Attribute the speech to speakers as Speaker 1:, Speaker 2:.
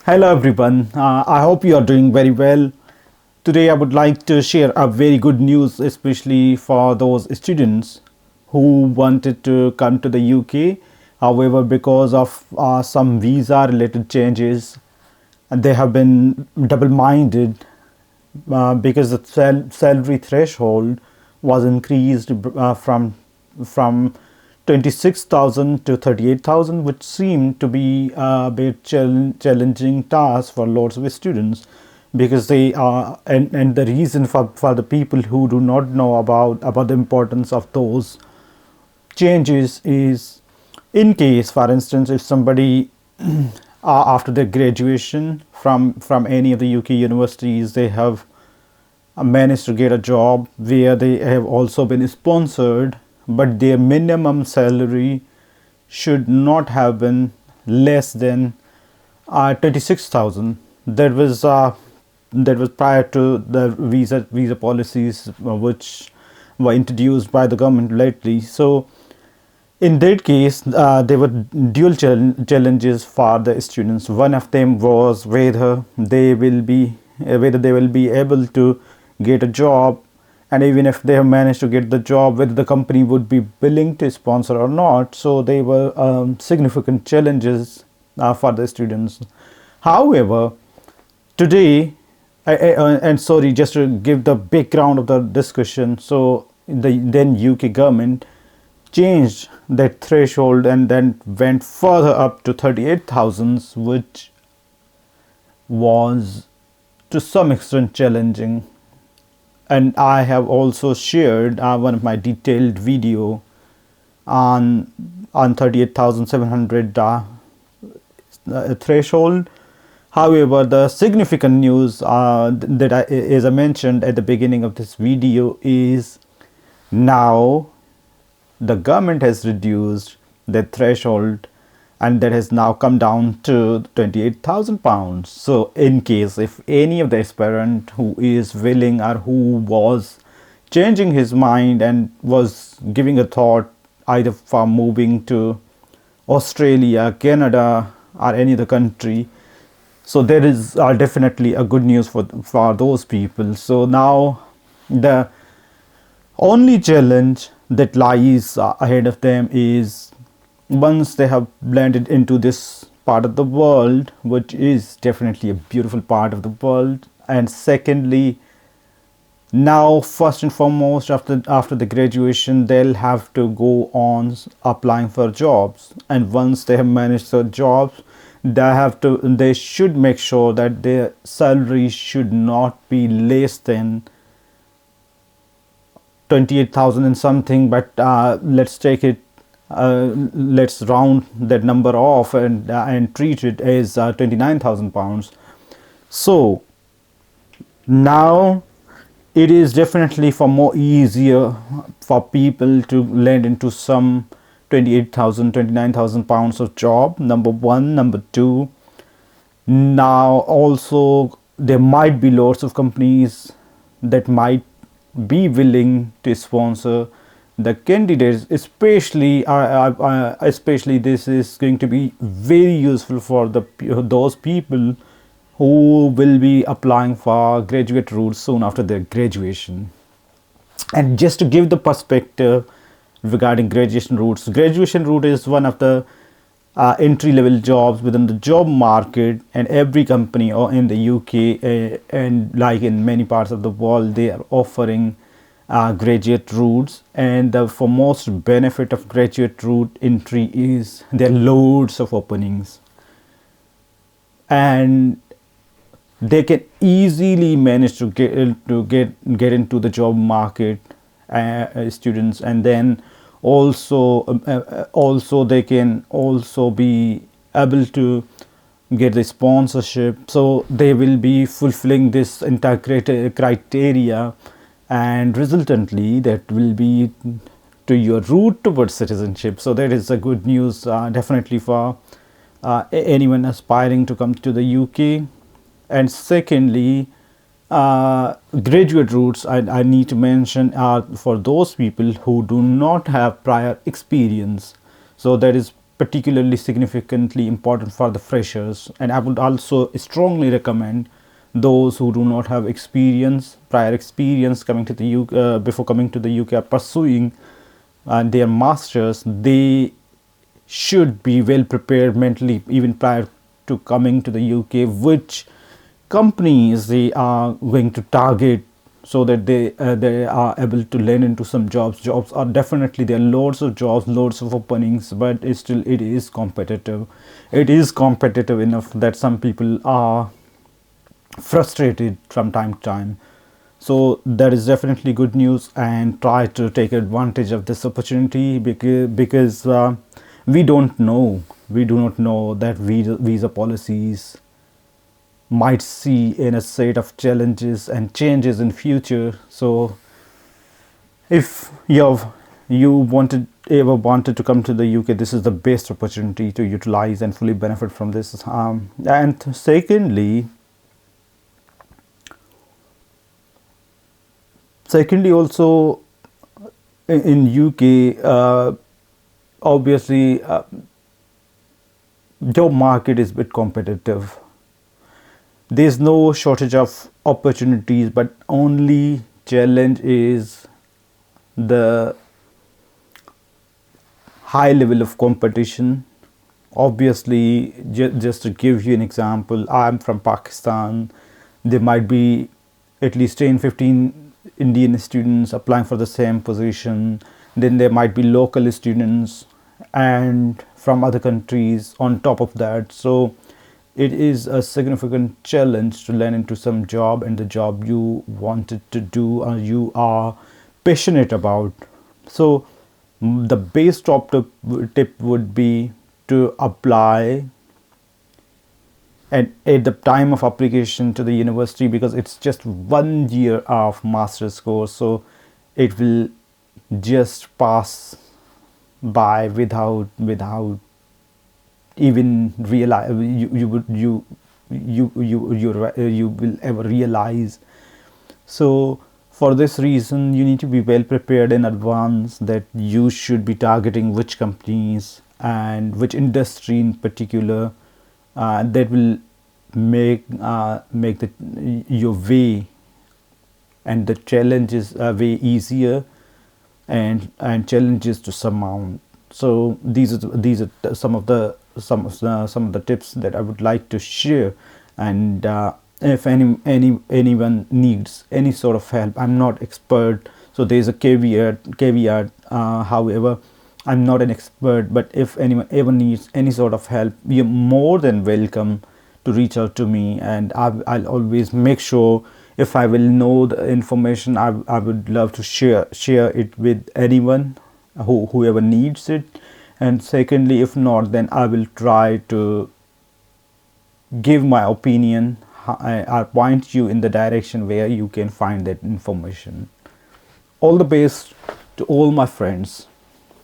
Speaker 1: Hello everyone. I hope you are doing very well. Today I would like to share a very good news, especially for those students who wanted to come to the UK. However, because of some visa related changes, they have been double minded because the salary threshold was increased from 26,000 to 38,000, which seemed to be a bit challenging task for lots of students because they are and the reason for the people who do not know about the importance of those changes is, in case for instance, if somebody after their graduation from any of the UK universities, they have managed to get a job where they have also been sponsored, but their minimum salary should not have been less than 26,000. That was prior to the visa policies which were introduced by the government lately. So in that case, there were dual challenges for the students. One of them was whether they will be able to get a job, and even if they have managed to get the job, whether the company would be willing to sponsor or not. So they were significant challenges for the students. However, today, and sorry, just to give the background of the discussion, so the then UK government changed that threshold and then went further up to 38,000, which was to some extent challenging. And I have also shared one of my detailed video on 38,700 threshold. However, the significant news as I mentioned at the beginning of this video, is now the government has reduced the threshold, and that has now come down to 28,000 pounds. So in case if any of the aspirant who is willing or who was changing his mind and was giving a thought either for moving to Australia, Canada, or any other country, so there is definitely a good news for those people. So now the only challenge that lies ahead of them is, once they have blended into this part of the world, which is definitely a beautiful part of the world, and secondly, now first and foremost, after the graduation, they'll have to go on applying for jobs, and once they have managed the jobs, they should make sure that their salary should not be less than 28,000 and something, but let's round that number off and treat it as 29,000 pounds. So now it is definitely for more easier for people to land into some 28,000, 29,000 pounds of job. Number one. Number two, now also there might be lots of companies that might be willing to sponsor the candidates, especially this is going to be very useful for those people who will be applying for graduate routes soon after their graduation. And just to give the perspective regarding graduation route is one of the entry level jobs within the job market, and every company or in the UK and like in many parts of the world, they are offering graduate routes. And the foremost benefit of graduate route entry is there are loads of openings, and they can easily manage to get into the job market, students, and then also they can also be able to get the sponsorship. So they will be fulfilling this entire criteria, and resultantly that will be to your route towards citizenship. So that is a good news, definitely for anyone aspiring to come to the UK. And secondly, graduate routes, I need to mention, are for those people who do not have prior experience. So that is particularly significantly important for the freshers. And I would also strongly recommend those who do not have prior experience coming to the UK, before coming to the UK, are pursuing their masters. They should be well prepared mentally even prior to coming to the UK, which companies they are going to target, so that they are able to land into some jobs. Jobs are definitely, there are loads of jobs, loads of openings, but it is competitive. It is competitive enough that some people are frustrated from time to time. So that is definitely good news, and try to take advantage of this opportunity, because we do not know that visa policies might see in a set of challenges and changes in future. So if you ever wanted to come to the UK, this is the best opportunity to utilize and fully benefit from this. And secondly also, in UK, obviously, job market is a bit competitive. There's no shortage of opportunities, but only challenge is the high level of competition. Obviously, just to give you an example, I'm from Pakistan. There might be at least 10-15 Indian students applying for the same position. Then there might be local students and from other countries on top of that. So it is a significant challenge to land into some job, and the job you wanted to do or you are passionate about. So the base top tip would be to apply at the time of application to the university, because it's just 1 year of master's course, so it will just pass by without even realize you will ever realize. So for this reason, you need to be well prepared in advance, that you should be targeting which companies and which industry in particular, that will make your way and the challenges way easier, and challenges to surmount. So these are some of the tips that I would like to share. And if anyone needs any sort of help, I'm not expert, so there's a caveat. However, I'm not an expert, but if anyone ever needs any sort of help, you're more than welcome to reach out to me, and I'll always make sure, if I will know the information, I would love to share it with anyone whoever needs it. And secondly, if not, then I will try to give my opinion. I'll point you in the direction where you can find that information. All the best to all my friends.